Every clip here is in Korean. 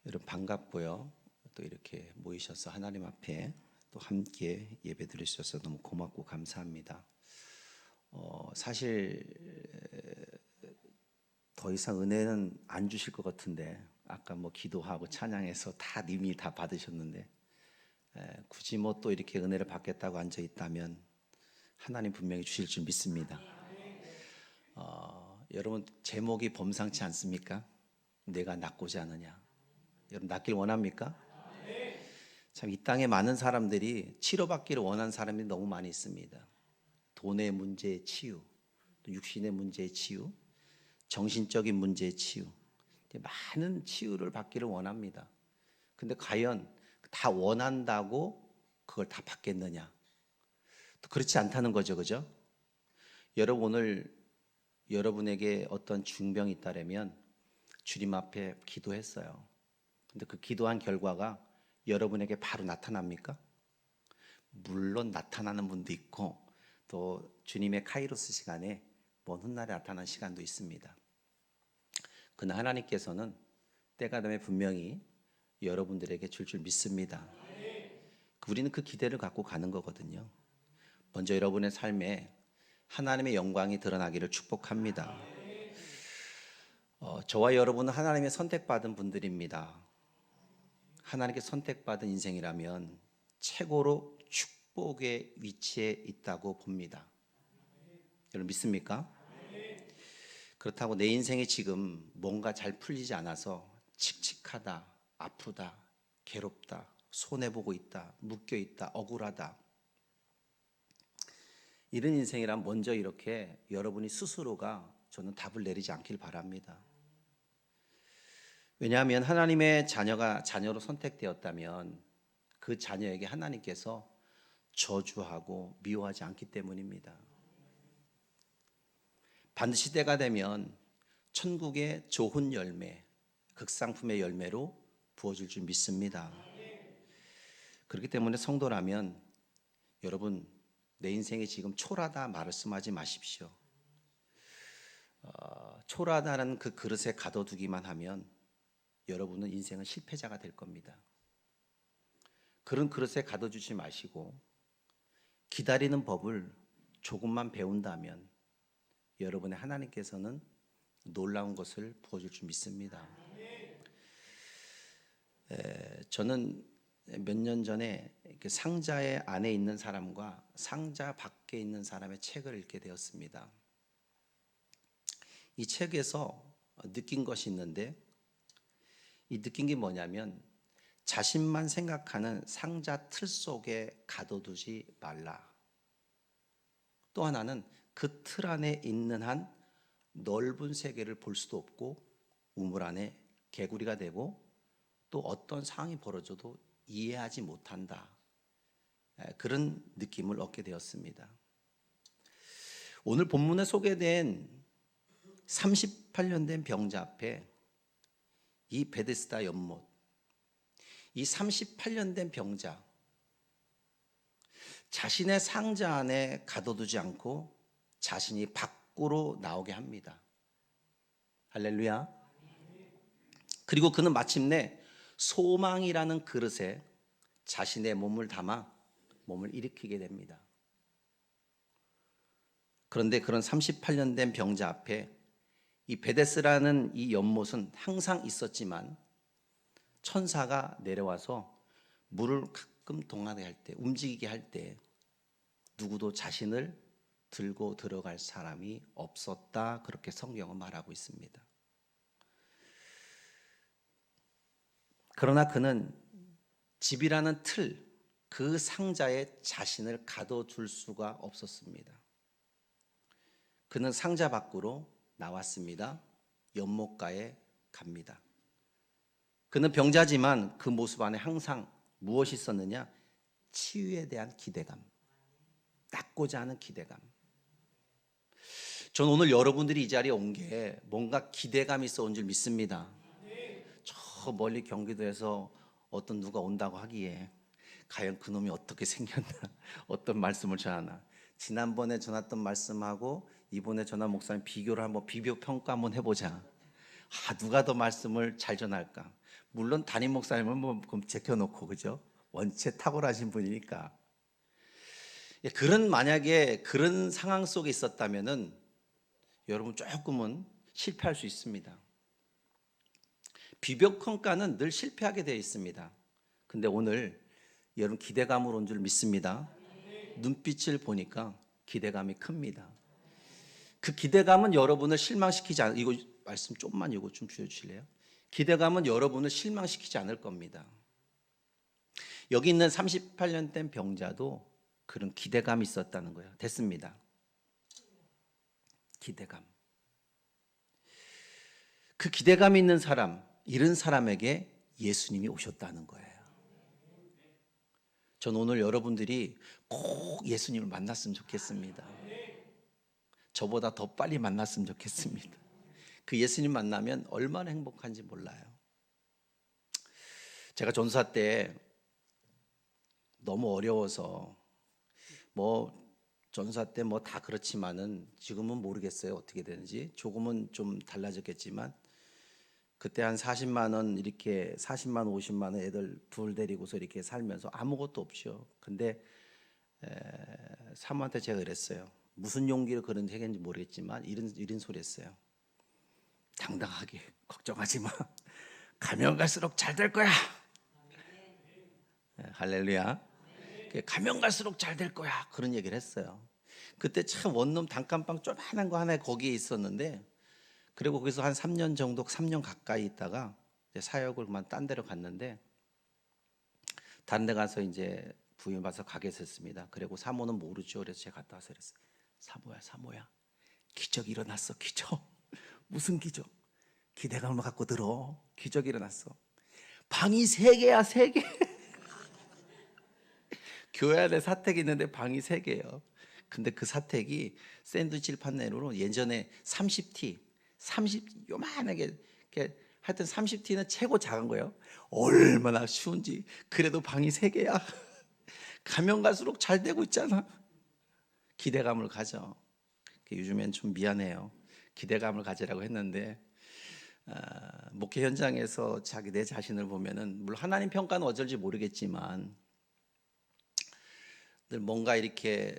여러분 반갑고요. 또 이렇게 모이셔서 하나님 앞에 또 함께 예배 드리셔서 너무 고맙고 감사합니다. 사실 더 이상 은혜는 안 주실 것 같은데 아까 뭐 기도하고 찬양해서 다 이미 다 받으셨는데 굳이 뭐 또 이렇게 은혜를 받겠다고 앉아 있다면 하나님 분명히 주실 줄 믿습니다. 여러분 제목이 범상치 않습니까? 내가 낫고자 하느냐. 여러분 낫길 원합니까? 참 이 땅에 많은 사람들이 치료받기를 원하는 사람이 너무 많이 있습니다. 돈의 문제의 치유, 또 육신의 문제의 치유, 정신적인 문제의 치유, 많은 치유를 받기를 원합니다. 근데 과연 다 원한다고 그걸 다 받겠느냐? 또 그렇지 않다는 거죠, 그죠? 여러분 오늘 여러분에게 어떤 중병이 있다면 주님 앞에 기도했어요. 근데 그 기도한 결과가 여러분에게 바로 나타납니까? 물론 나타나는 분도 있고 또 주님의 카이로스 시간에 먼 훗날에 나타나는 시간도 있습니다. 그러나 하나님께서는 때가 되면 분명히 여러분들에게 줄 믿습니다. 우리는 그 기대를 갖고 가는 거거든요. 먼저 여러분의 삶에 하나님의 영광이 드러나기를 축복합니다. 저와 여러분은 하나님의 선택받은 분들입니다. 하나님께 선택받은 인생이라면 최고로 축복의 위치에 있다고 봅니다. 여러분 믿습니까? 그렇다고 내 인생이 지금 뭔가 잘 풀리지 않아서 칙칙하다, 아프다, 괴롭다, 손해보고 있다, 묶여있다, 억울하다 이런 인생이란 먼저 이렇게 여러분이 스스로가 저는 답을 내리지 않길 바랍니다. 왜냐하면 하나님의 자녀로 선택되었다면 그 자녀에게 하나님께서 저주하고 미워하지 않기 때문입니다. 반드시 때가 되면 천국의 좋은 열매, 극상품의 열매로 부어질 줄 믿습니다. 그렇기 때문에 성도라면 여러분 내 인생이 지금 초라하다 말씀하지 마십시오. 초라하다는 그 그릇에 가둬두기만 하면 여러분은 인생은 실패자가 될 겁니다. 그런 그릇에 가둬주지 마시고 기다리는 법을 조금만 배운다면 여러분의 하나님께서는 놀라운 것을 부어줄 줄 믿습니다. 저는 몇 년 전에 상자의 안에 있는 사람과 상자 밖에 있는 사람의 책을 읽게 되었습니다. 이 책에서 느낀 것이 있는데 이 느낀 게 뭐냐면 자신만 생각하는 상자 틀 속에 가둬두지 말라. 또 하나는 그 틀 안에 있는 한 넓은 세계를 볼 수도 없고 우물 안에 개구리가 되고 또 어떤 상황이 벌어져도 이해하지 못한다. 그런 느낌을 얻게 되었습니다. 오늘 본문에 소개된 38년 된 병자 앞에 이 베데스다 연못, 이 38년 된 병자, 자신의 상자 안에 가둬두지 않고 자신이 밖으로 나오게 합니다. 할렐루야. 그리고 그는 마침내 소망이라는 그릇에 자신의 몸을 담아 몸을 일으키게 됩니다. 그런데 그런 38년 된 병자 앞에 이 베데스라는 이 연못은 항상 있었지만 천사가 내려와서 물을 가끔 동하게 할 때, 움직이게 할 때 누구도 자신을 들고 들어갈 사람이 없었다. 그렇게 성경은 말하고 있습니다. 그러나 그는 집이라는 틀, 그 상자에 자신을 가둬둘 수가 없었습니다. 그는 상자 밖으로 나왔습니다. 연못가에 갑니다. 그는 병자지만 그 모습 안에 항상 무엇이 있었느냐? 치유에 대한 기대감, 낫고자 하는 기대감. 저는 오늘 여러분들이 이 자리에 온 게 뭔가 기대감이 있어 온 줄 믿습니다. 저 멀리 경기도에서 어떤 누가 온다고 하기에 과연 그놈이 어떻게 생겼나, 어떤 말씀을 전하나. 지난번에 전했던 말씀하고 이번에 전화 목사님 비교 평가 한번 해보자. 누가 더 말씀을 잘 전할까? 물론 담임 목사님은 뭐 제껴놓고, 그죠? 원체 탁월하신 분이니까. 만약에 그런 상황 속에 있었다면은 여러분 조금은 실패할 수 있습니다. 비교 평가는 늘 실패하게 되어 있습니다. 근데 오늘 여러분 기대감으로 온 줄 믿습니다. 눈빛을 보니까 기대감이 큽니다. 그 기대감은 여러분을 실망시키지 않을, 이거 말씀 좀만 이거 좀 줄여주실래요? 기대감은 여러분을 실망시키지 않을 겁니다. 여기 있는 38년 된 병자도 그런 기대감이 있었다는 거예요. 됐습니다. 기대감. 그 기대감이 있는 사람, 이런 사람에게 예수님이 오셨다는 거예요. 전 오늘 여러분들이 꼭 예수님을 만났으면 좋겠습니다. 저보다 더 빨리 만났으면 좋겠습니다. 그 예수님 만나면 얼마나 행복한지 몰라요. 제가 전사 때 너무 어려워서 전사 때 다 그렇지만은 지금은 모르겠어요. 어떻게 되는지. 조금은 좀 달라졌겠지만 그때 한 40만 원 이렇게 40만 50만 원 애들 둘 데리고서 이렇게 살면서 아무것도 없죠. 근데 사모한테 제가 그랬어요. 무슨 용기를 그런 얘기인지 모르겠지만 이런 소리 했어요. 당당하게 걱정하지 마. 가면 갈수록 잘 될 거야. 할렐루야. 가면 갈수록 잘 될 거야. 그런 얘기를 했어요. 그때 참 원룸 단칸방 조그만한 거 하나 거기에 있었는데, 그리고 거기서 한 3년 정도, 3년 가까이 있다가 사역을 그만 딴 데로 갔는데, 다른 데 가서 이제 부임 받아서 가게 됐습니다. 그리고 사모는 모르죠. 그래서 제가 갔다 와서 그랬어요. 사모야, 기적이 일어났어. 기적. 무슨 기적? 기대감을 갖고 들어. 기적이 일어났어. 방이 3개야, 3개. 교회 안에 사택이 있는데 방이 3개예요. 근데 그 사택이 샌드위치를 판넬로 예전에 30T, 요만하게 이렇게 하여튼 30T는 최고 작은 거예요. 얼마나 쉬운지. 그래도 방이 3개야. 가면 갈수록 잘 되고 있잖아. 기대감을 가져. 요즘엔 좀 미안해요. 기대감을 가지라고 했는데 목회 현장에서 내 자신을 보면은 물론 하나님 평가는 어쩔지 모르겠지만 늘 뭔가 이렇게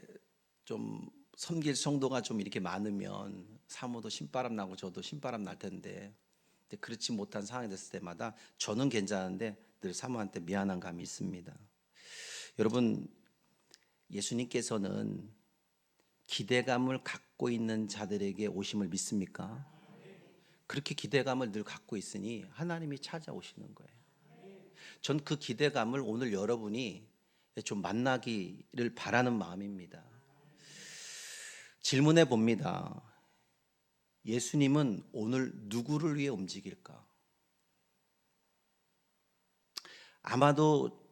좀 섬길 성도가 좀 이렇게 많으면 사모도 신바람 나고 저도 신바람 날 텐데, 근데 그렇지 못한 상황이 됐을 때마다 저는 괜찮은데 늘 사모한테 미안한 감이 있습니다. 여러분, 예수님께서는 기대감을 갖고 있는 자들에게 오심을 믿습니까? 그렇게 기대감을 늘 갖고 있으니 하나님이 찾아오시는 거예요. 전 그 기대감을 오늘 여러분이 좀 만나기를 바라는 마음입니다. 질문해 봅니다. 예수님은 오늘 누구를 위해 움직일까? 아마도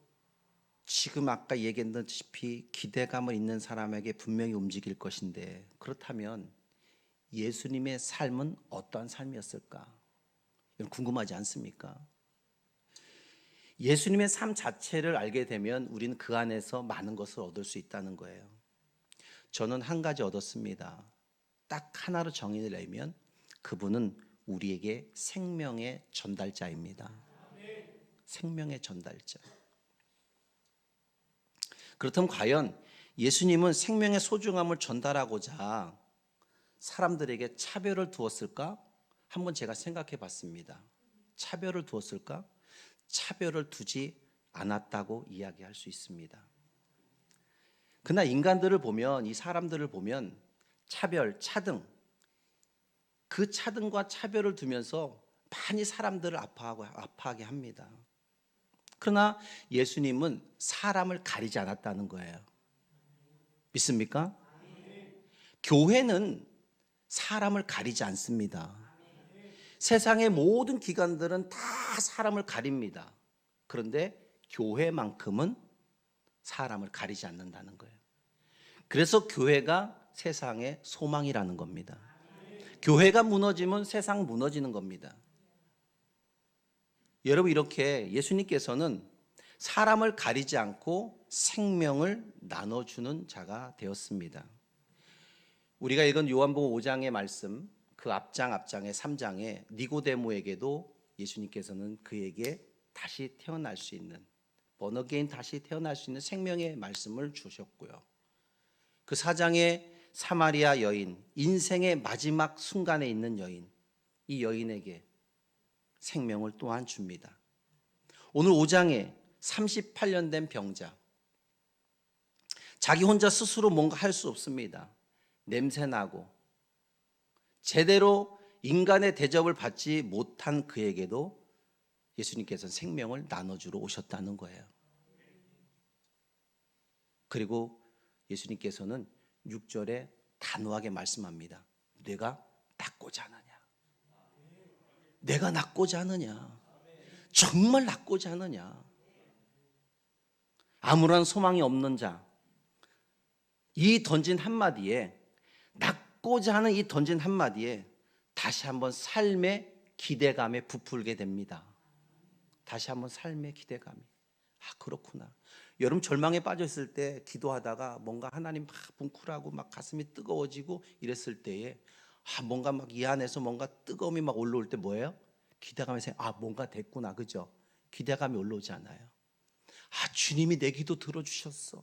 지금 아까 얘기했다시피 기대감을 있는 사람에게 분명히 움직일 것인데, 그렇다면 예수님의 삶은 어떠한 삶이었을까? 이건 궁금하지 않습니까? 예수님의 삶 자체를 알게 되면 우리는 그 안에서 많은 것을 얻을 수 있다는 거예요. 저는 한 가지 얻었습니다. 딱 하나로 정의를 내면 그분은 우리에게 생명의 전달자입니다. 생명의 전달자. 그렇다면 과연 예수님은 생명의 소중함을 전달하고자 사람들에게 차별을 두었을까? 한번 제가 생각해 봤습니다. 차별을 두었을까? 차별을 두지 않았다고 이야기할 수 있습니다. 그러나 인간들을 보면, 이 사람들을 보면 차별, 차등, 그 차등과 차별을 두면서 많이 사람들을 아파하게 합니다. 그러나 예수님은 사람을 가리지 않았다는 거예요. 믿습니까? 교회는 사람을 가리지 않습니다. 세상의 모든 기관들은 다 사람을 가립니다. 그런데 교회만큼은 사람을 가리지 않는다는 거예요. 그래서 교회가 세상의 소망이라는 겁니다. 교회가 무너지면 세상 무너지는 겁니다. 여러분, 이렇게 예수님께서는 사람을 가리지 않고 생명을 나눠주는 자가 되었습니다. 우리가 읽은 요한복음 5장의 말씀, 그 앞장의 3장에 니고데모에게도 예수님께서는 그에게 다시 태어날 수 있는, 번어게인 다시 태어날 수 있는 생명의 말씀을 주셨고요. 그 4장의 사마리아 여인, 인생의 마지막 순간에 있는 여인, 이 여인에게 생명을 또한 줍니다. 오늘 5장에 38년 된 병자, 자기 혼자 스스로 뭔가 할 수 없습니다. 냄새나고 제대로 인간의 대접을 받지 못한 그에게도 예수님께서는 생명을 나눠주러 오셨다는 거예요. 그리고 예수님께서는 6절에 단호하게 말씀합니다. 내가 낫고자 하느냐? 내가 낫고자 하느냐? 정말 낫고자 하느냐? 아무런 소망이 없는 자, 이 던진 한마디에, 낫고자 하는 이 던진 한마디에 다시 한번 삶의 기대감에 부풀게 됩니다. 다시 한번 삶의 기대감이, 그렇구나. 여러분 절망에 빠져 있을 때 기도하다가 뭔가 하나님 막 뭉클하고 막 가슴이 뜨거워지고 이랬을 때에 뭔가 막 이 안에서 뭔가 뜨거움이 막 올라올 때 뭐예요? 기대감이 뭔가 됐구나, 그죠? 기대감이 올라오지 않아요. 주님이 내 기도 들어주셨어.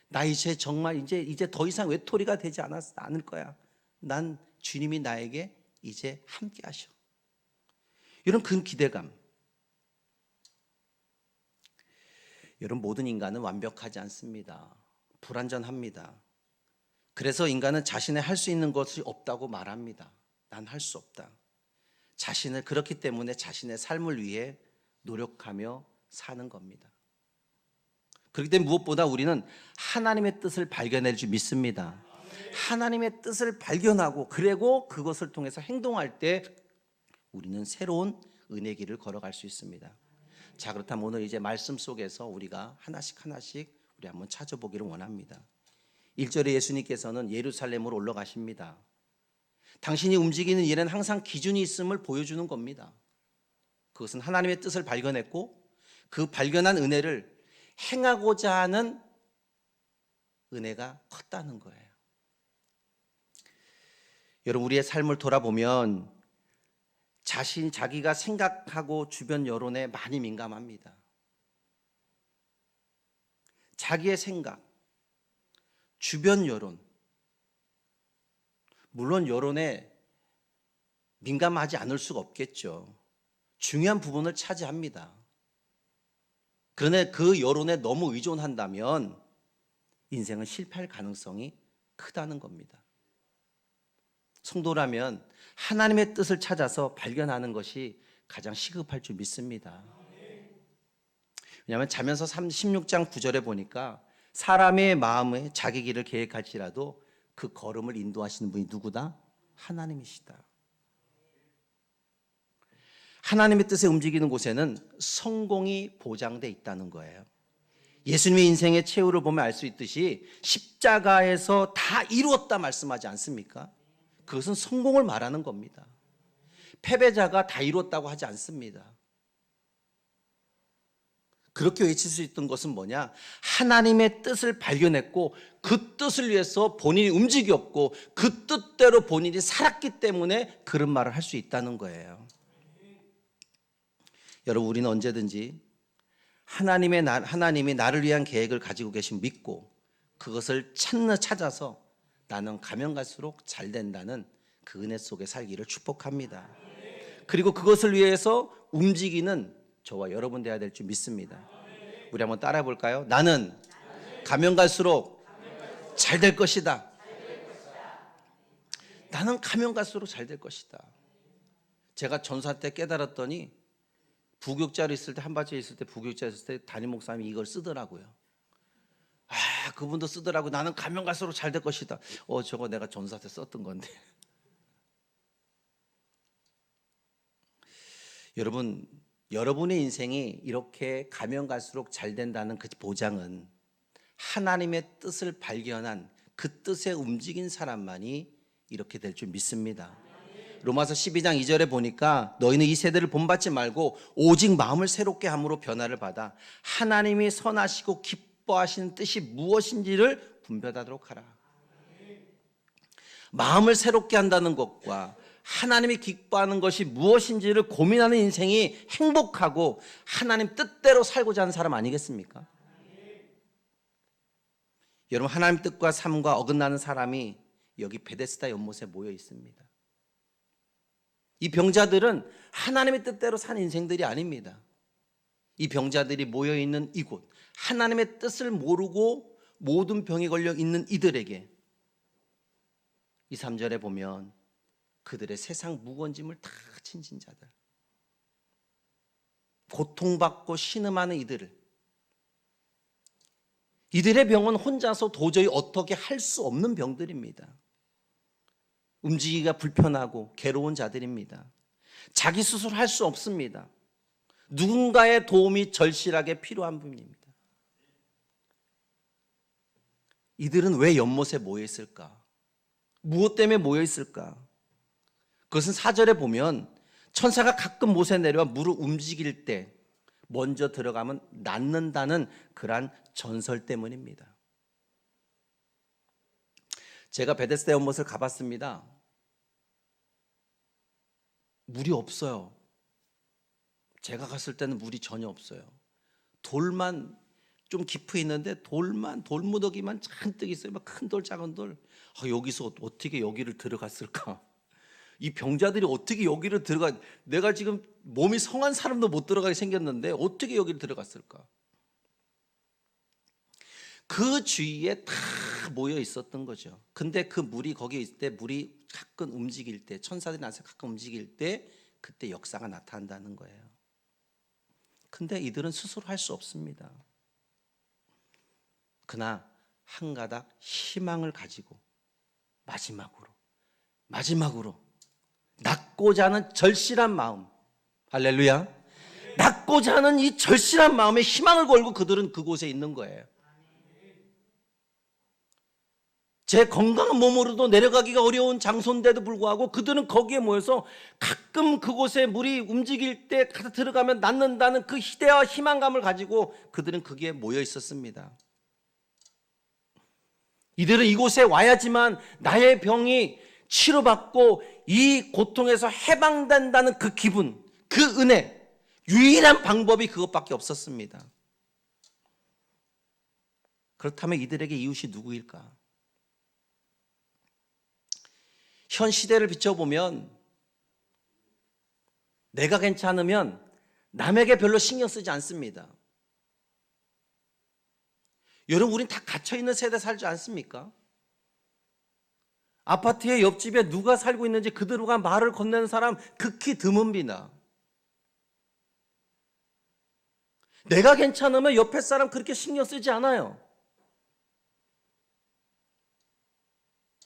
나 이제 정말 이제 더 이상 외톨이가 되지 않을 거야. 난 주님이 나에게 이제 함께 하셔. 이런 큰 기대감. 여러분, 모든 인간은 완벽하지 않습니다. 불완전합니다. 그래서 인간은 자신의 할 수 있는 것이 없다고 말합니다. 난 할 수 없다. 그렇기 때문에 자신의 삶을 위해 노력하며 사는 겁니다. 그렇기 때문에 무엇보다 우리는 하나님의 뜻을 발견할 줄 믿습니다. 하나님의 뜻을 발견하고 그리고 그것을 통해서 행동할 때 우리는 새로운 은혜 길을 걸어갈 수 있습니다. 자, 그렇다면 오늘 이제 말씀 속에서 우리가 하나씩 우리 한번 찾아보기를 원합니다. 1절에 예수님께서는 예루살렘으로 올라가십니다. 당신이 움직이는 일에는 항상 기준이 있음을 보여주는 겁니다. 그것은 하나님의 뜻을 발견했고 그 발견한 은혜를 행하고자 하는 은혜가 컸다는 거예요. 여러분, 우리의 삶을 돌아보면 자기가 생각하고 주변 여론에 많이 민감합니다. 자기의 생각, 주변 여론, 물론 여론에 민감하지 않을 수가 없겠죠. 중요한 부분을 차지합니다. 그런데 그 여론에 너무 의존한다면 인생은 실패할 가능성이 크다는 겁니다. 성도라면 하나님의 뜻을 찾아서 발견하는 것이 가장 시급할 줄 믿습니다. 왜냐하면 잠언서 16장 9절에 보니까 사람의 마음에 자기 길을 계획할지라도 그 걸음을 인도하시는 분이 누구다? 하나님이시다. 하나님의 뜻에 움직이는 곳에는 성공이 보장돼 있다는 거예요. 예수님의 인생의 최후를 보면 알 수 있듯이 십자가에서 다 이루었다 말씀하지 않습니까? 그것은 성공을 말하는 겁니다. 패배자가 다 이뤘다고 하지 않습니다. 그렇게 외칠 수 있던 것은 뭐냐? 하나님의 뜻을 발견했고 그 뜻을 위해서 본인이 움직였고 그 뜻대로 본인이 살았기 때문에 그런 말을 할 수 있다는 거예요. 여러분, 우리는 언제든지 하나님이 나를 위한 계획을 가지고 계신 믿고 그것을 찾아서 나는 가면 갈수록 잘 된다는 그 은혜 속에 살기를 축복합니다. 그리고 그것을 위해서 움직이는 저와 여러분 되어야 될 줄 믿습니다. 우리 한번 따라해 볼까요? 나는 가면 갈수록 잘 될 것이다. 나는 가면 갈수록 잘 될 것이다. 제가 전사 때 깨달았더니 부교육자로 있을 때, 한밭에 있을 때, 부교육자 있을 때 담임 목사님이 이걸 쓰더라고요. 그분도 쓰더라고. 나는 가면 갈수록 잘 될 것이다. 저거 내가 전사 때 썼던 건데. 여러분, 여러분의 인생이 이렇게 가면 갈수록 잘 된다는 그 보장은 하나님의 뜻을 발견한 그 뜻에 움직인 사람만이 이렇게 될 줄 믿습니다. 로마서 12장 2절에 보니까 너희는 이 세대를 본받지 말고 오직 마음을 새롭게 함으로 변화를 받아 하나님이 선하시고 기뻐하시는 뜻이 무엇인지를 분별하도록 하라. 마음을 새롭게 한다는 것과 하나님이 기뻐하는 것이 무엇인지를 고민하는 인생이 행복하고 하나님 뜻대로 살고자 하는 사람 아니겠습니까? 여러분, 하나님 뜻과 삶과 어긋나는 사람이 여기 베데스다 연못에 모여 있습니다. 이 병자들은 하나님의 뜻대로 산 인생들이 아닙니다. 이 병자들이 모여 있는 이곳, 하나님의 뜻을 모르고 모든 병에 걸려 있는 이들에게 이 3절에 보면 그들의 세상 무거운 짐을 다 진진 자들, 고통받고 신음하는 이들의 병은 혼자서 도저히 어떻게 할 수 없는 병들입니다. 움직이기가 불편하고 괴로운 자들입니다. 자기 스스로 할 수 없습니다. 누군가의 도움이 절실하게 필요한 분입니다. 이들은 왜 연못에 모여 있을까? 무엇 때문에 모여 있을까? 그것은 4절에 보면 천사가 가끔 못에 내려와 물을 움직일 때 먼저 들어가면 낫는다는 그러한 전설 때문입니다. 제가 베데스다 연못을 가봤습니다. 물이 없어요. 제가 갔을 때는 물이 전혀 없어요. 돌만 좀 깊이 있는데 돌무더기만 잔뜩 있어요. 막 큰 돌, 작은 돌. 여기서 어떻게 여기를 들어갔을까? 이 병자들이 어떻게 여기를 내가 지금 몸이 성한 사람도 못 들어가게 생겼는데 어떻게 여기를 들어갔을까? 그 주위에 다 모여 있었던 거죠. 근데 그 물이 거기에 있을 때, 물이 가끔 움직일 때, 천사들이 나서 가끔 움직일 때 그때 역사가 나타난다는 거예요. 근데 이들은 스스로 할 수 없습니다. 그러나 한 가닥 희망을 가지고 마지막으로 낫고자 하는 절실한 마음, 할렐루야, 낫고자 하는 이 절실한 마음에 희망을 걸고 그들은 그곳에 있는 거예요. 제 건강한 몸으로도 내려가기가 어려운 장소인데도 불구하고 그들은 거기에 모여서 가끔 그곳에 물이 움직일 때 가서 들어가면 낫는다는 그 희대와 희망감을 가지고 그들은 거기에 모여 있었습니다. 이들은 이곳에 와야지만 나의 병이 치료받고 이 고통에서 해방된다는 그 기분, 그 은혜, 유일한 방법이 그것밖에 없었습니다. 그렇다면 이들에게 이웃이 누구일까? 현 시대를 비춰보면 내가 괜찮으면 남에게 별로 신경 쓰지 않습니다. 여러분, 우린 다 갇혀있는 세대 살지 않습니까? 아파트의 옆집에 누가 살고 있는지 그들과 말을 건네는 사람 극히 드뭅니다. 내가 괜찮으면 옆에 사람 그렇게 신경 쓰지 않아요.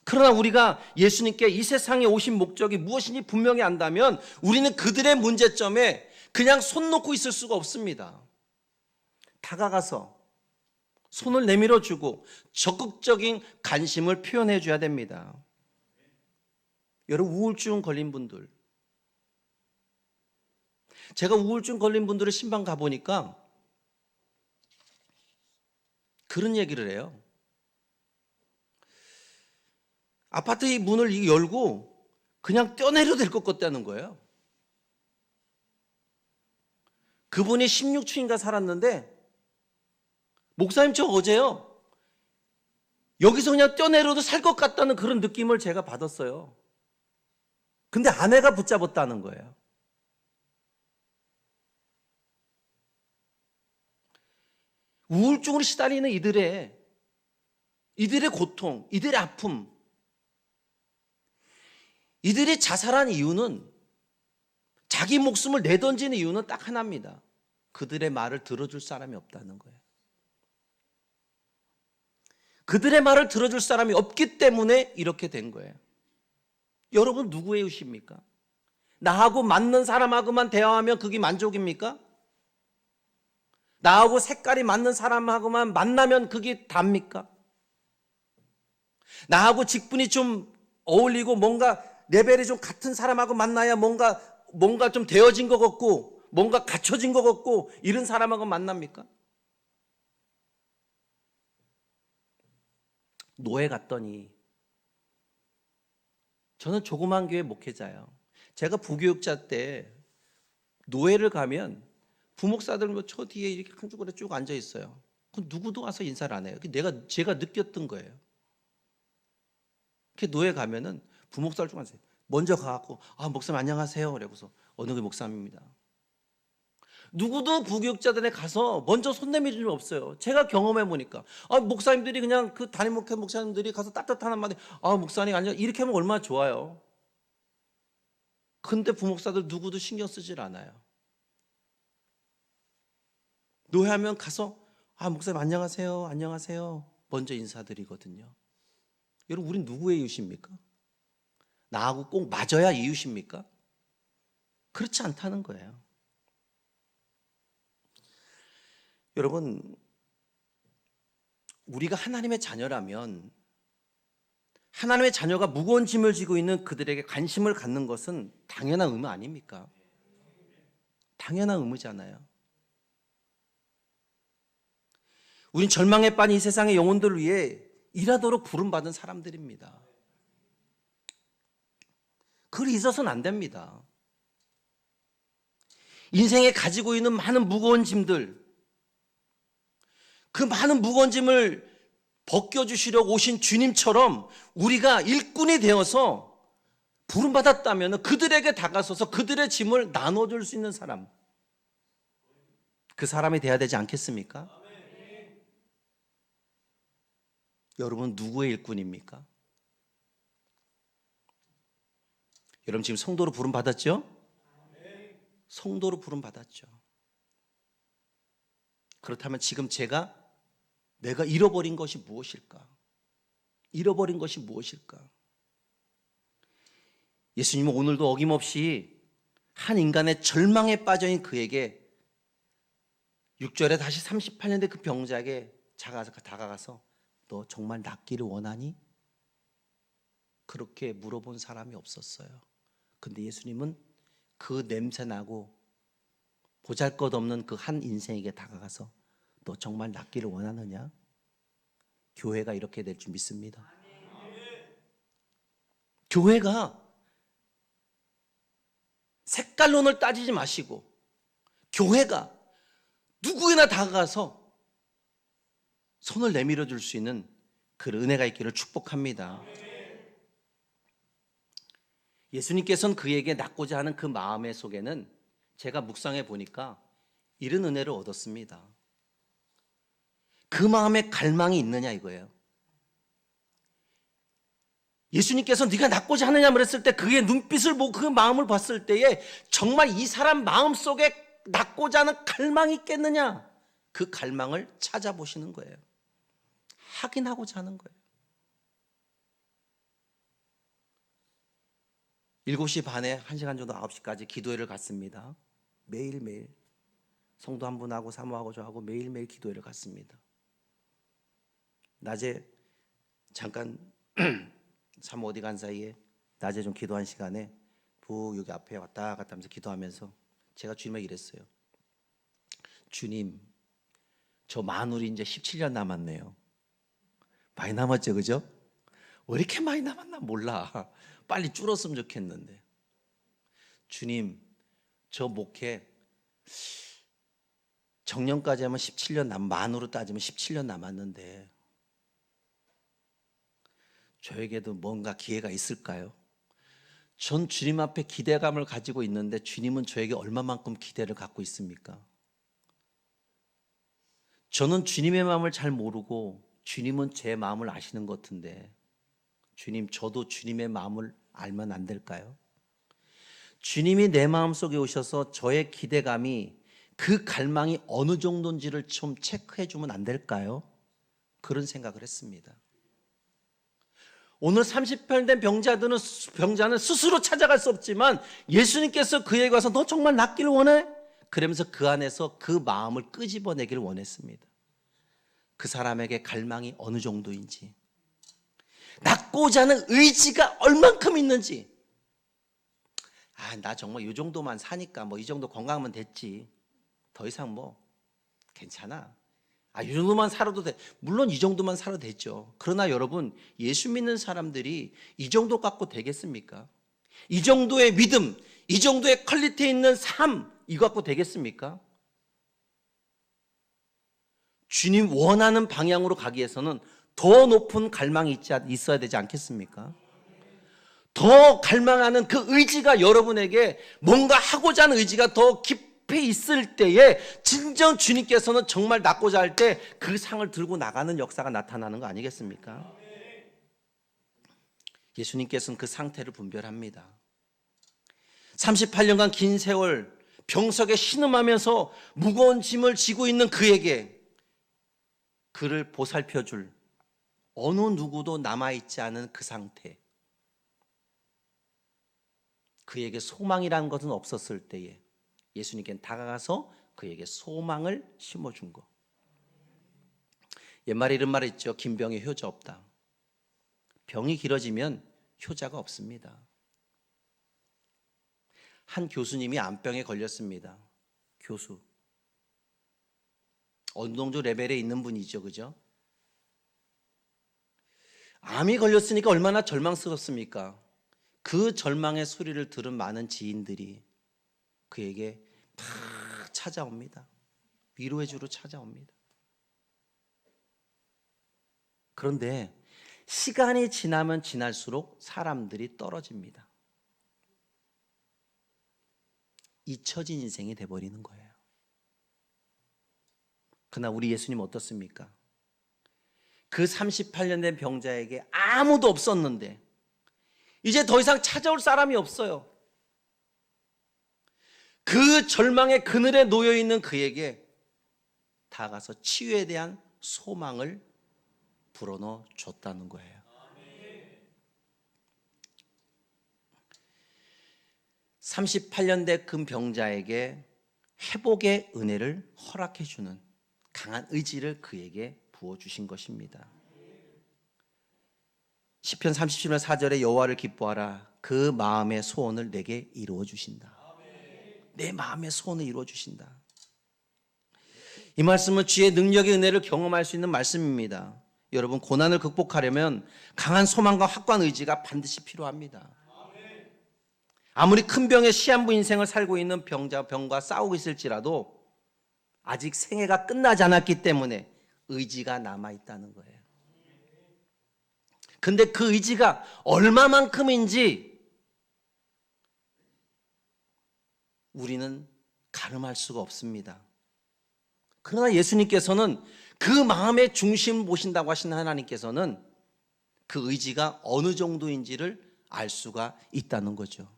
그러나 우리가 예수님께 이 세상에 오신 목적이 무엇인지 분명히 안다면 우리는 그들의 문제점에 그냥 손 놓고 있을 수가 없습니다. 다가가서 손을 내밀어 주고 적극적인 관심을 표현해 줘야 됩니다. 여러분, 우울증 걸린 분들, 제가 우울증 걸린 분들의 신방 가보니까 그런 얘기를 해요. 아파트의 문을 열고 그냥 뛰어내려도 될 것 같다는 거예요. 그분이 16층인가 살았는데, 목사님 저 어제요, 여기서 그냥 뛰어내려도 살 것 같다는 그런 느낌을 제가 받았어요. 근데 아내가 붙잡았다는 거예요. 우울증으로 시달리는 이들의 고통, 이들의 아픔, 이들이 자살한 이유는, 자기 목숨을 내던지는 이유는 딱 하나입니다. 그들의 말을 들어줄 사람이 없다는 거예요. 그들의 말을 들어줄 사람이 없기 때문에 이렇게 된 거예요. 여러분, 누구의 이웃입니까? 나하고 맞는 사람하고만 대화하면 그게 만족입니까? 나하고 색깔이 맞는 사람하고만 만나면 그게 답니까? 나하고 직분이 좀 어울리고 뭔가 레벨이 좀 같은 사람하고 만나야 뭔가 좀 되어진 것 같고 뭔가 갖춰진 것 같고 이런 사람하고 만납니까? 노예 갔더니 저는 조그만 교회 목회자예요. 제가 부교육자 때 노회를 가면 부목사들 저 뒤에 이렇게 한 줄에 쭉 앉아 있어요. 그 누구도 와서 인사를 안 해요. 제가 느꼈던 거예요. 그 노회 가면은 부목사를 쭉 앉아요. 먼저 가갖고 목사님 안녕하세요. 그러고서 어느 게 목사님입니다. 누구도 부교육자들에 가서 먼저 손 내밀 일 없어요. 제가 경험해 보니까 목사님들이 그냥 그 담임 목사님들이 가서 따뜻한 한마디 목사님 안녕 이렇게 하면 얼마나 좋아요. 근데 부목사들 누구도 신경 쓰질 않아요. 노회하면 가서 목사님 안녕하세요. 안녕하세요. 먼저 인사드리거든요. 여러분 우린 누구의 이웃입니까? 나하고 꼭 맞아야 이웃입니까? 그렇지 않다는 거예요. 여러분 우리가 하나님의 자녀라면 하나님의 자녀가 무거운 짐을 지고 있는 그들에게 관심을 갖는 것은 당연한 의무 아닙니까? 당연한 의무잖아요. 우린 절망에 빠진 이 세상의 영혼들을 위해 일하도록 부름받은 사람들입니다. 그걸 잊어서는 안 됩니다. 인생에 가지고 있는 많은 무거운 짐들, 그 많은 무거운 짐을 벗겨주시려고 오신 주님처럼 우리가 일꾼이 되어서 부름받았다면 그들에게 다가서서 그들의 짐을 나눠줄 수 있는 사람, 그 사람이 돼야 되지 않겠습니까? 여러분 누구의 일꾼입니까? 여러분 지금 성도로 부름받았죠? 성도로 부름받았죠. 그렇다면 지금 내가 잃어버린 것이 무엇일까? 잃어버린 것이 무엇일까? 예수님은 오늘도 어김없이 한 인간의 절망에 빠져있는 그에게 6절에 다시 38년 된 그 병자에게 다가가서 너 정말 낫기를 원하니? 그렇게 물어본 사람이 없었어요. 근데 예수님은 그 냄새나고 보잘것없는 그 한 인생에게 다가가서 너 정말 낫기를 원하느냐? 교회가 이렇게 될 줄 믿습니다. 교회가 색깔론을 따지지 마시고 교회가 누구에나 다가가서 손을 내밀어 줄 수 있는 그 은혜가 있기를 축복합니다. 예수님께서는 그에게 낫고자 하는 그 마음의 속에는 제가 묵상해 보니까 이런 은혜를 얻었습니다. 그 마음에 갈망이 있느냐 이거예요. 예수님께서 네가 낫고자 하느냐 그랬을 때 그의 눈빛을 보고 그 마음을 봤을 때에 정말 이 사람 마음속에 낫고자 하는 갈망이 있겠느냐, 그 갈망을 찾아보시는 거예요. 확인하고자 하는 거예요. 7시 반에 1시간 정도 9시까지 기도회를 갔습니다. 매일매일 성도 한 분하고 사모하고 저하고 매일매일 기도회를 갔습니다. 낮에 잠깐 사모 어디 간 사이에 낮에 좀 기도한 시간에 여기 앞에 왔다 갔다 하면서 기도하면서 제가 주님에게 이랬어요. 주님, 저 만울이 이제 17년 남았네요. 많이 남았죠, 그죠? 왜 이렇게 많이 남았나 몰라. 빨리 줄었으면 좋겠는데. 주님, 저 목회 정년까지 하면 17년 만으로 따지면 17년 남았는데 저에게도 뭔가 기회가 있을까요? 전 주님 앞에 기대감을 가지고 있는데 주님은 저에게 얼마만큼 기대를 갖고 있습니까? 저는 주님의 마음을 잘 모르고 주님은 제 마음을 아시는 것 같은데 주님, 저도 주님의 마음을 알면 안 될까요? 주님이 내 마음속에 오셔서 저의 기대감이, 그 갈망이 어느 정도인지를 좀 체크해 주면 안 될까요? 그런 생각을 했습니다. 오늘 30편 된 병자는 스스로 찾아갈 수 없지만 예수님께서 그에게 와서 너 정말 낫기를 원해? 그러면서 그 안에서 그 마음을 끄집어내기를 원했습니다. 그 사람에게 갈망이 어느 정도인지, 낫고자 하는 의지가 얼만큼 있는지, 나 정말 이 정도만 사니까 이 정도 건강하면 됐지, 더 이상 괜찮아, 이 정도만 살아도 돼. 물론 이 정도만 살아도 되죠. 그러나 여러분, 예수 믿는 사람들이 이 정도 갖고 되겠습니까? 이 정도의 믿음, 이 정도의 퀄리티 있는 삶, 이거 갖고 되겠습니까? 주님 원하는 방향으로 가기 위해서는 더 높은 갈망이 있어야 되지 않겠습니까? 더 갈망하는 그 의지가 여러분에게 뭔가 하고자 하는 의지가 더 깊이 있을 때에 진정 주님께서는 정말 낳고자 할 때 그 상을 들고 나가는 역사가 나타나는 거 아니겠습니까? 예수님께서는 그 상태를 분별합니다. 38년간 긴 세월 병석에 신음하면서 무거운 짐을 지고 있는 그에게 그를 보살펴줄 어느 누구도 남아있지 않은 그 상태, 그에게 소망이라는 것은 없었을 때에 예수님께는 다가가서 그에게 소망을 심어준 것. 옛말에 이런 말 있죠. 긴 병에 효자 없다. 병이 길어지면 효자가 없습니다. 한 교수님이 암병에 걸렸습니다. 교수. 어느 정도 레벨에 있는 분이죠. 그죠? 암이 걸렸으니까 얼마나 절망스럽습니까? 그 절망의 소리를 들은 많은 지인들이 그에게 막 찾아옵니다. 위로해 주러 찾아옵니다. 그런데 시간이 지나면 지날수록 사람들이 떨어집니다. 잊혀진 인생이 돼버리는 거예요. 그러나 우리 예수님 어떻습니까? 그 38년 된 병자에게 아무도 없었는데 이제 더 이상 찾아올 사람이 없어요. 그 절망의 그늘에 놓여있는 그에게 다가가서 치유에 대한 소망을 불어넣어 줬다는 거예요. 38년 된 그 병자에게 회복의 은혜를 허락해 주는 강한 의지를 그에게 부어주신 것입니다. 시편 37편 4절에 여호와를 기뻐하라. 그 마음의 소원을 내게 이루어 주신다. 내 마음의 소원을 이루어 주신다. 이 말씀은 주의 능력의 은혜를 경험할 수 있는 말씀입니다. 여러분, 고난을 극복하려면 강한 소망과 확고한 의지가 반드시 필요합니다. 아무리 큰 병의 시한부 인생을 살고 있는 병과 싸우고 있을지라도 아직 생애가 끝나지 않았기 때문에 의지가 남아있다는 거예요. 근데 그 의지가 얼마만큼인지 우리는 가늠할 수가 없습니다. 그러나 예수님께서는 그 마음의 중심을 보신다고 하신 하나님께서는 그 의지가 어느 정도인지를 알 수가 있다는 거죠.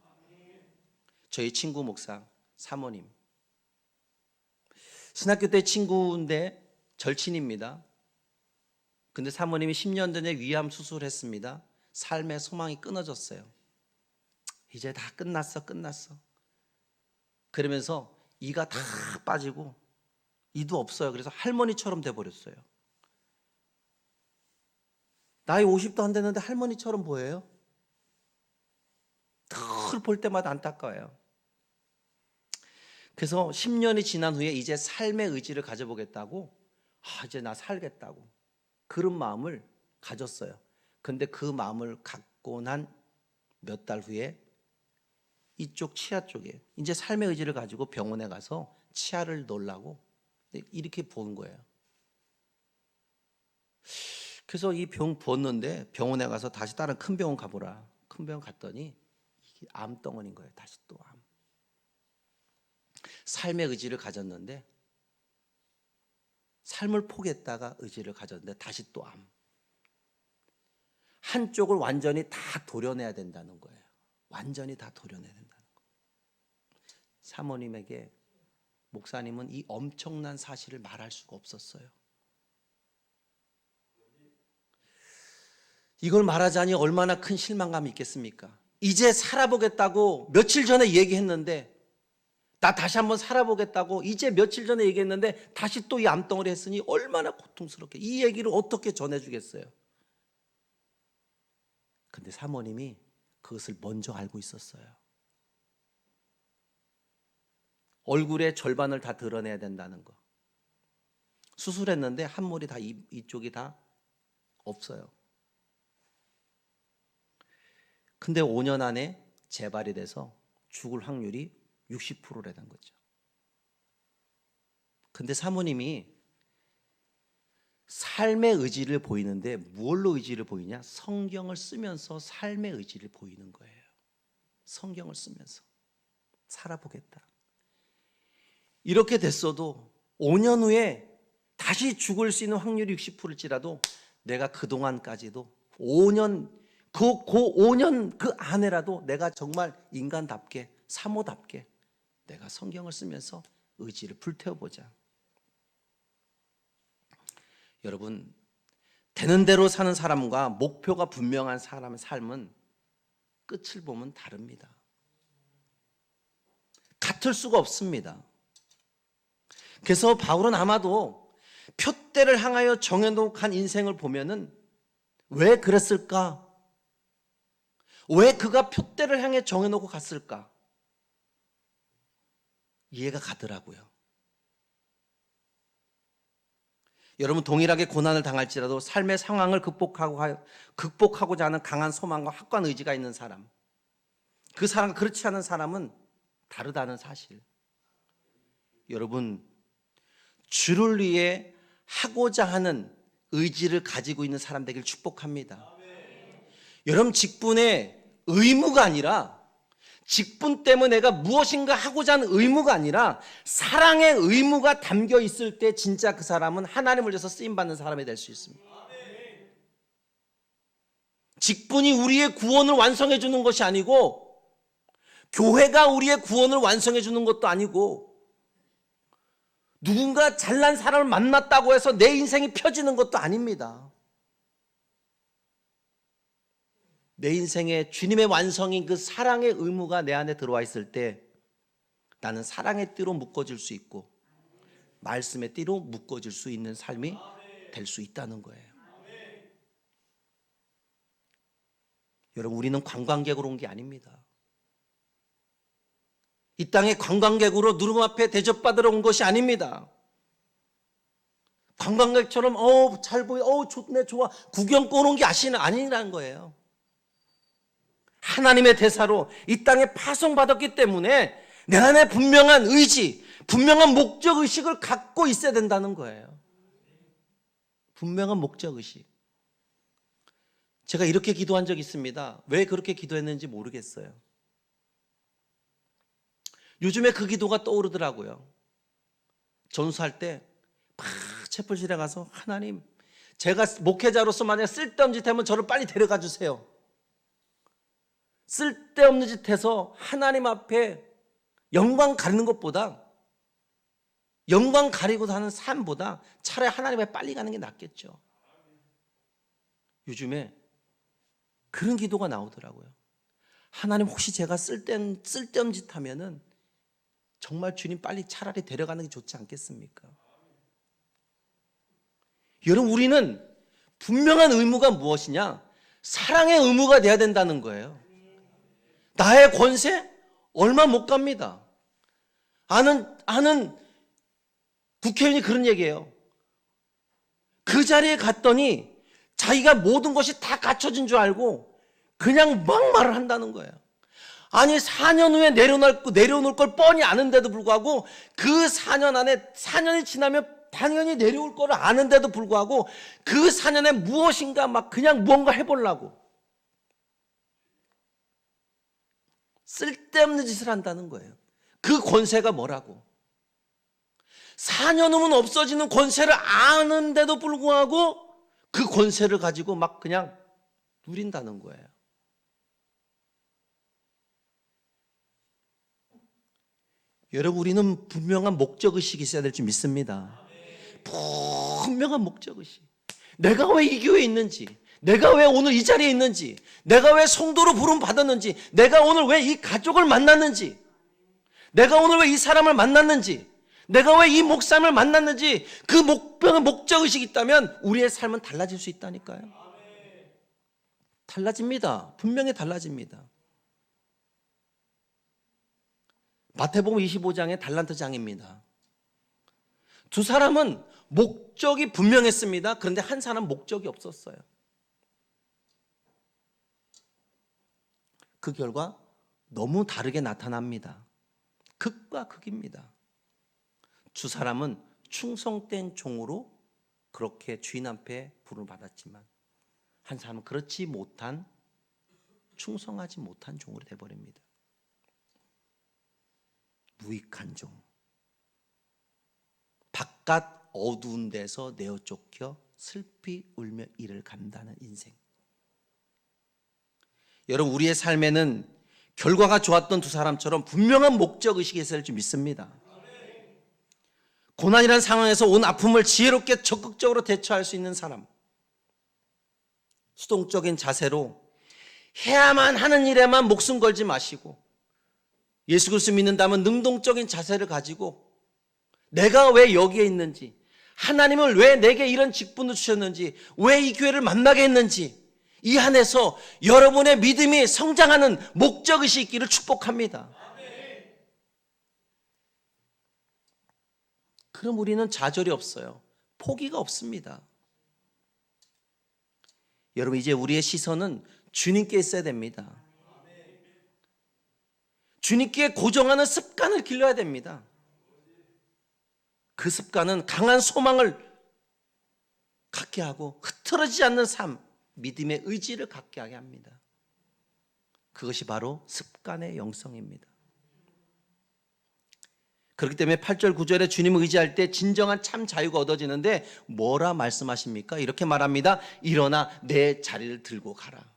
저희 친구 목사 사모님, 신학교 때 친구인데 절친입니다. 근데 사모님이 10년 전에 위암 수술을 했습니다. 삶의 소망이 끊어졌어요. 이제 다 끝났어. 그러면서 이가 다 빠지고 이도 없어요. 그래서 할머니처럼 돼버렸어요. 나이 50도 안 됐는데 할머니처럼 보여요. 늘 볼 때마다 안타까워요. 그래서 10년이 지난 후에 이제 삶의 의지를 가져보겠다고, 이제 나 살겠다고 그런 마음을 가졌어요. 근데 그 마음을 갖고 난 몇 달 후에 이쪽 치아 쪽에 이제 삶의 의지를 가지고 병원에 가서 치아를 놓으려고 이렇게 본 거예요. 그래서 이 병 부었는데 병원에 가서 다시 다른 큰 병원 가보라. 큰 병원 갔더니 이게 암덩어리인 거예요. 다시 또 암. 삶의 의지를 가졌는데 삶을 포기했다가 의지를 가졌는데 다시 또 암. 한쪽을 완전히 다 도려내야 된다는 거예요. 완전히 다 도려내야 된다는 거예요. 사모님에게 목사님은 이 엄청난 사실을 말할 수가 없었어요. 이걸 말하자니 얼마나 큰 실망감이 있겠습니까? 이제 살아보겠다고 며칠 전에 얘기했는데, 나 다시 한번 살아보겠다고 이제 며칠 전에 얘기했는데 다시 또 이 암덩어리 했으니 얼마나 고통스럽게 이 얘기를 어떻게 전해주겠어요? 근데 사모님이 그것을 먼저 알고 있었어요. 얼굴의 절반을 다 드러내야 된다는 거, 수술했는데 함몰이 다 이쪽이 다 없어요. 근데 5년 안에 재발이 돼서 죽을 확률이 60%라는 거죠. 근데 사모님이 삶의 의지를 보이는데 무엇로 의지를 보이냐? 성경을 쓰면서 삶의 의지를 보이는 거예요. 성경을 쓰면서 살아보겠다. 이렇게 됐어도 5년 후에 다시 죽을 수 있는 확률이 60%일지라도 내가 그동안까지도 5년 그 5년 그 안에라도 내가 정말 인간답게 사모답게 내가 성경을 쓰면서 의지를 불태워보자. 여러분, 되는 대로 사는 사람과 목표가 분명한 사람의 삶은 끝을 보면 다릅니다. 같을 수가 없습니다. 그래서 바울은 아마도 표대를 향하여 정해놓은 인생을 보면은 왜 그랬을까? 왜 그가 표대를 향해 정해놓고 갔을까? 이해가 가더라고요. 여러분, 동일하게 고난을 당할지라도 삶의 상황을 극복하고자 하는 강한 소망과 확고한 의지가 있는 사람, 그 사람과 그렇지 않은 사람은 다르다는 사실. 여러분, 주를 위해 하고자 하는 의지를 가지고 있는 사람 되길 축복합니다. 여러분, 직분의 의무가 아니라, 직분 때문에 내가 무엇인가 하고자 하는 의무가 아니라 사랑의 의무가 담겨 있을 때 진짜 그 사람은 하나님을 위해서 쓰임받는 사람이 될 수 있습니다. 직분이 우리의 구원을 완성해 주는 것이 아니고, 교회가 우리의 구원을 완성해 주는 것도 아니고, 누군가 잘난 사람을 만났다고 해서 내 인생이 펴지는 것도 아닙니다. 내 인생에 주님의 완성인 그 사랑의 의무가 내 안에 들어와 있을 때 나는 사랑의 띠로 묶어질 수 있고 말씀의 띠로 묶어질 수 있는 삶이 될 수 있다는 거예요. 여러분, 우리는 관광객으로 온 게 아닙니다. 이 땅에 관광객으로 누름 앞에 대접받으러 온 것이 아닙니다. 관광객처럼 잘 보여, 좋네, 좋아, 구경권 온 게 아니라는 거예요. 하나님의 대사로 이 땅에 파송받았기 때문에 내 안에 분명한 의지, 분명한 목적의식을 갖고 있어야 된다는 거예요. 분명한 목적의식. 제가 이렇게 기도한 적이 있습니다. 왜 그렇게 기도했는지 모르겠어요. 요즘에 그 기도가 떠오르더라고요. 전수할 때 막 채플실에 가서 하나님, 제가 목회자로서 만약 쓸데없는 짓 하면 저를 빨리 데려가 주세요. 쓸데없는 짓 해서 하나님 앞에 영광 가리는 것보다, 영광 가리고 사는 삶보다 차라리 하나님 앞에 빨리 가는 게 낫겠죠. 요즘에 그런 기도가 나오더라고요. 하나님, 혹시 제가 쓸데없는 짓 하면은 정말 주님 빨리 차라리 데려가는 게 좋지 않겠습니까? 여러분, 우리는 분명한 의무가 무엇이냐? 사랑의 의무가 돼야 된다는 거예요. 나의 권세? 얼마 못 갑니다. 아는 국회의원이 그런 얘기예요. 그 자리에 갔더니 자기가 모든 것이 다 갖춰진 줄 알고 그냥 막 말을 한다는 거예요. 아니, 4년 후에 내려놓을 걸 뻔히 아는데도 불구하고 그 4년 안에, 4년이 지나면 당연히 내려올 거를 아는데도 불구하고 그 4년에 무엇인가 막 그냥 무언가 해보려고 쓸데없는 짓을 한다는 거예요. 그 권세가 뭐라고? 4년 후면 없어지는 권세를 아는데도 불구하고 그 권세를 가지고 막 그냥 누린다는 거예요. 여러분, 우리는 분명한 목적의식이 있어야 될 줄 믿습니다. 분명한 목적의식. 내가 왜 이 교회에 있는지, 내가 왜 오늘 이 자리에 있는지, 내가 왜 성도로 부름 받았는지, 내가 오늘 왜 이 가족을 만났는지, 내가 오늘 왜 이 사람을 만났는지, 내가 왜 이 목사님을 만났는지, 그 목적의식이 있다면 우리의 삶은 달라질 수 있다니까요. 달라집니다. 분명히 달라집니다. 마태복음 25장의 달란트 장입니다. 두 사람은 목적이 분명했습니다. 그런데 한 사람은 목적이 없었어요. 그 결과 너무 다르게 나타납니다. 극과 극입니다. 두 사람은 충성된 종으로 그렇게 주인 앞에 부름을 받았지만 한 사람은 그렇지 못한, 충성하지 못한 종으로 되어버립니다. 무익한 종, 바깥 어두운 데서 내어 쫓겨 슬피 울며 이를 간다는 인생. 여러분, 우리의 삶에는 결과가 좋았던 두 사람처럼 분명한 목적의식이 있어야 줄 믿습니다. 고난이라는 상황에서 온 아픔을 지혜롭게 적극적으로 대처할 수 있는 사람, 수동적인 자세로 해야만 하는 일에만 목숨 걸지 마시고 예수 그리스도 믿는다면 능동적인 자세를 가지고 내가 왜 여기에 있는지, 하나님을 왜 내게 이런 직분을 주셨는지, 왜 이 교회를 만나게 했는지, 이 안에서 여러분의 믿음이 성장하는 목적의식이 있기를 축복합니다. 그럼 우리는 좌절이 없어요. 포기가 없습니다. 여러분, 이제 우리의 시선은 주님께 있어야 됩니다. 주님께 고정하는 습관을 길러야 됩니다. 그 습관은 강한 소망을 갖게 하고 흐트러지지 않는 삶, 믿음의 의지를 갖게 하게 합니다. 그것이 바로 습관의 영성입니다. 그렇기 때문에 8절 9절에 주님을 의지할 때 진정한 참 자유가 얻어지는데 뭐라 말씀하십니까? 이렇게 말합니다. 일어나 내 자리를 들고 가라.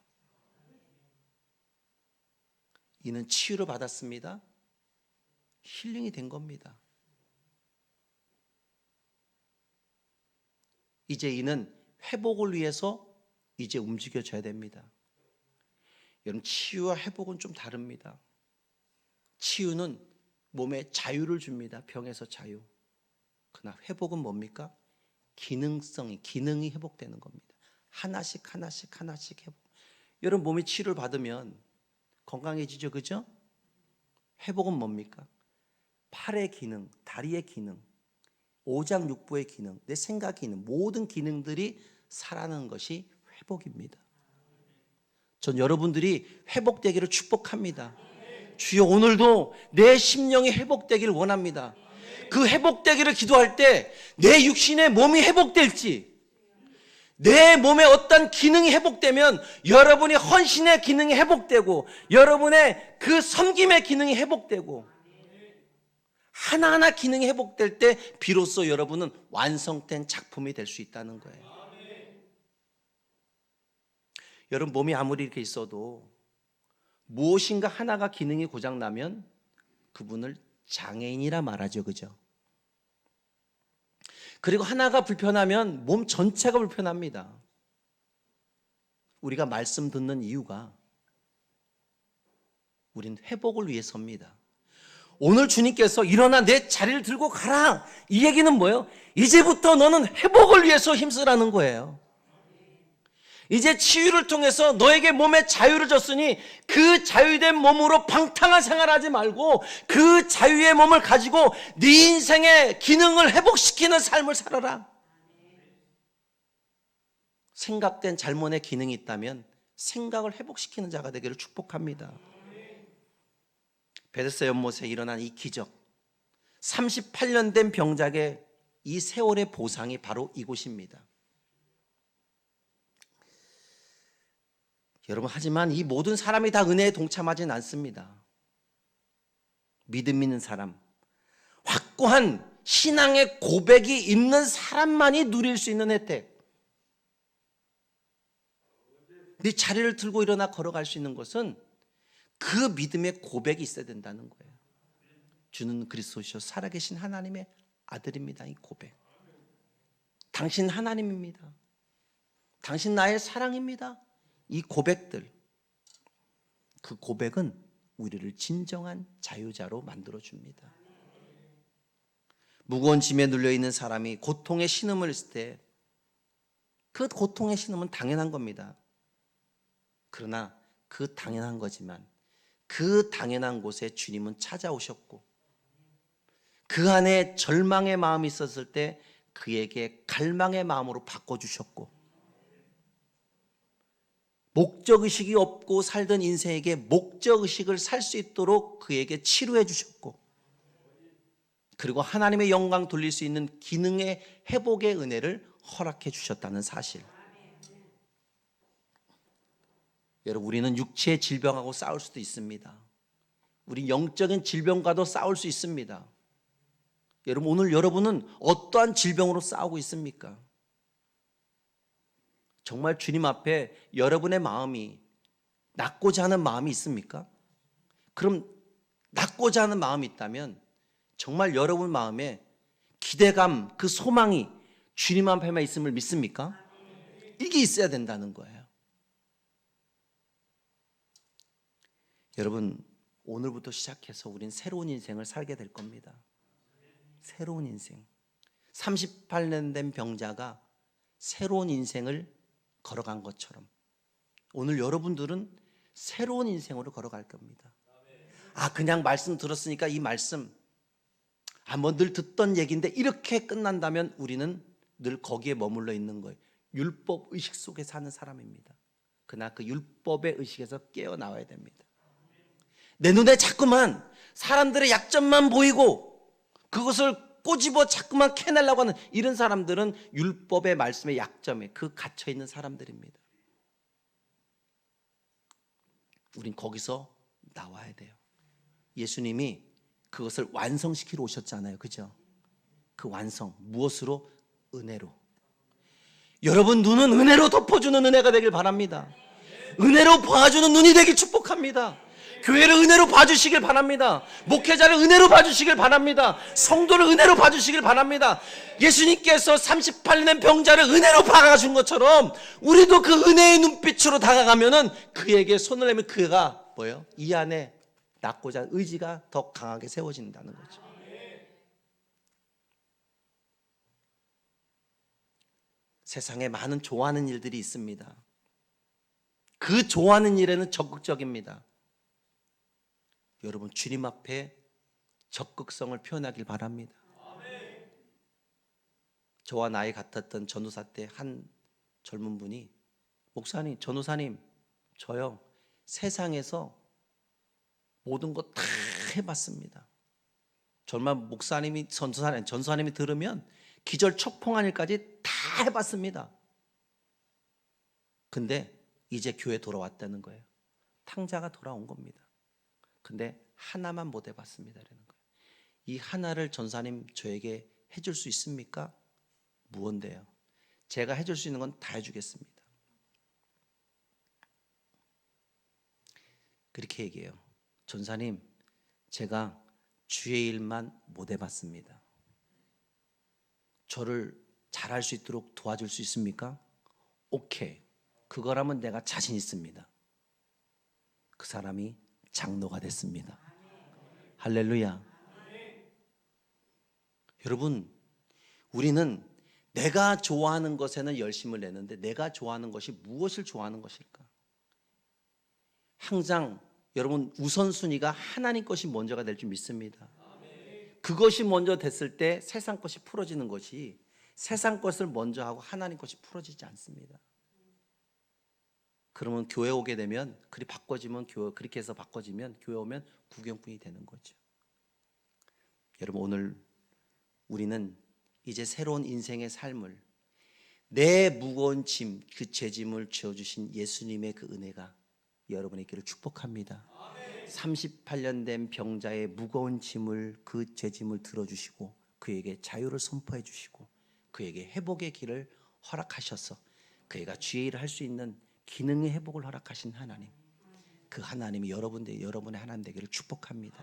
이는 치유를 받았습니다. 힐링이 된 겁니다. 이제 이는 회복을 위해서 이제 움직여져야 됩니다. 여러분, 치유와 회복은 좀 다릅니다. 치유는 몸에 자유를 줍니다. 병에서 자유. 그러나 회복은 뭡니까? 기능이 회복되는 겁니다. 하나씩 회복. 여러분, 몸이 치유를 받으면 건강해지죠, 그죠? 회복은 뭡니까? 팔의 기능, 다리의 기능, 오장육부의 기능, 내 생각 기능, 모든 기능들이 살아나는 것이 회복입니다. 전 여러분들이 회복되기를 축복합니다. 주여, 오늘도 내 심령이 회복되기를 원합니다. 그 회복되기를 기도할 때 내 육신의 몸이 회복될지, 내 몸의 어떤 기능이 회복되면 여러분이 헌신의 기능이 회복되고 여러분의 그 섬김의 기능이 회복되고 하나하나 기능이 회복될 때 비로소 여러분은 완성된 작품이 될 수 있다는 거예요. 여러분, 몸이 아무리 이렇게 있어도 무엇인가 하나가 기능이 고장나면 그분을 장애인이라 말하죠, 그죠? 그리고 하나가 불편하면 몸 전체가 불편합니다. 우리가 말씀 듣는 이유가 우린 회복을 위해서입니다. 오늘 주님께서 일어나 내 자리를 들고 가라, 이 얘기는 뭐예요? 이제부터 너는 회복을 위해서 힘쓰라는 거예요. 이제 치유를 통해서 너에게 몸에 자유를 줬으니 그 자유된 몸으로 방탕한 생활하지 말고 그 자유의 몸을 가지고 네 인생의 기능을 회복시키는 삶을 살아라. 생각된 잘못의 기능이 있다면 생각을 회복시키는 자가 되기를 축복합니다. 베데스다 연못에 일어난 이 기적, 38년 된 병작의 이 세월의 보상이 바로 이곳입니다. 여러분, 하지만 이 모든 사람이 다 은혜에 동참하지는 않습니다. 믿음 있는 사람, 확고한 신앙의 고백이 있는 사람만이 누릴 수 있는 혜택. 네 자리를 들고 일어나 걸어갈 수 있는 것은 그 믿음의 고백이 있어야 된다는 거예요. 주는 그리스도시요 살아계신 하나님의 아들입니다. 이 고백. 당신 하나님입니다. 당신 나의 사랑입니다. 이 고백들, 그 고백은 우리를 진정한 자유자로 만들어줍니다. 무거운 짐에 눌려있는 사람이 고통의 신음을 했을 때 그 고통의 신음은 당연한 겁니다. 그러나 그 당연한 거지만 그 당연한 곳에 주님은 찾아오셨고 그 안에 절망의 마음이 있었을 때 그에게 갈망의 마음으로 바꿔주셨고, 목적의식이 없고 살던 인생에게 목적의식을 살 수 있도록 그에게 치료해 주셨고, 그리고 하나님의 영광 돌릴 수 있는 기능의 회복의 은혜를 허락해 주셨다는 사실. 여러분, 우리는 육체의 질병하고 싸울 수도 있습니다. 우리 영적인 질병과도 싸울 수 있습니다. 여러분, 오늘 여러분은 어떠한 질병으로 싸우고 있습니까? 정말 주님 앞에 여러분의 마음이 낫고자 하는 마음이 있습니까? 그럼 낫고자 하는 마음이 있다면 정말 여러분 마음에 기대감, 그 소망이 주님 앞에만 있음을 믿습니까? 이게 있어야 된다는 거예요. 여러분, 오늘부터 시작해서 우린 새로운 인생을 살게 될 겁니다. 새로운 인생. 38년 된 병자가 새로운 인생을 걸어간 것처럼 오늘 여러분들은 새로운 인생으로 걸어갈 겁니다. 그냥 말씀 들었으니까 이 말씀 뭐 늘 듣던 얘기인데 이렇게 끝난다면 우리는 늘 거기에 머물러 있는 거예요. 율법 의식 속에 사는 사람입니다. 그러나 그 율법의 의식에서 깨어나와야 됩니다. 내 눈에 자꾸만 사람들의 약점만 보이고 그것을 꼬집어 자꾸만 캐내려고 하는 이런 사람들은 율법의 말씀의 약점에 갇혀있는 사람들입니다. 우린 거기서 나와야 돼요. 예수님이 그것을 완성시키러 오셨잖아요. 그죠? 그 완성 무엇으로? 은혜로. 여러분 눈은 은혜로 덮어주는 은혜가 되길 바랍니다. 은혜로 봐주는 눈이 되길 축복합니다. 교회를 은혜로 봐주시길 바랍니다. 목회자를 은혜로 봐주시길 바랍니다. 성도를 은혜로 봐주시길 바랍니다. 예수님께서 38년 병자를 은혜로 봐가준 것처럼 우리도 그 은혜의 눈빛으로 다가가면은 그에게 손을 내면 그가 뭐예요? 이 안에 낫고자 의지가 더 강하게 세워진다는 거죠. 세상에 많은 좋아하는 일들이 있습니다. 그 좋아하는 일에는 적극적입니다. 여러분 주님 앞에 적극성을 표현하길 바랍니다. 저와 나이 같았던 전도사 때 한 젊은 분이 목사님, 전도사님, 저요 세상에서 모든 거 다 해봤습니다. 정말 목사님이 전도사님이 들으면 기절 촉풍한 일까지 다 해봤습니다. 근데 이제 교회 돌아왔다는 거예요. 탕자가 돌아온 겁니다. 근데 하나만 못 해봤습니다. 라는 거예요. 이 하나를 전사님 저에게 해줄 수 있습니까? 무언데요? 제가 해줄 수 있는 건 다 해주겠습니다. 그렇게 얘기해요. 전사님, 제가 주의 일만 못 해봤습니다. 저를 잘할 수 있도록 도와줄 수 있습니까? 오케이. 그거라면 내가 자신 있습니다. 그 사람이 장로가 됐습니다. 할렐루야. 여러분, 우리는 내가 좋아하는 것에는 열심을 내는데 내가 좋아하는 것이 무엇을 좋아하는 것일까? 항상 여러분 우선순위가 하나님 것이 먼저가 될 줄 믿습니다. 그것이 먼저 됐을 때 세상 것이 풀어지는 것이 세상 것을 먼저 하고 하나님 것이 풀어지지 않습니다. 그러면 교회 오게 되면 그렇게 해서 바꿔지면 교회 오면 구경꾼이 되는 거죠. 여러분 오늘 우리는 이제 새로운 인생의 삶을 내 무거운 짐, 그 죄짐을 지어주신 예수님의 그 은혜가 여러분의 길을 축복합니다. 38년 된 병자의 무거운 짐을 그 죄짐을 들어주시고 그에게 자유를 선포해 주시고 그에게 회복의 길을 허락하셔서 그가 주의 일을 할 수 있는 기능의 회복을 허락하신 하나님, 그 하나님이 여러분의 하나님 되기를 축복합니다.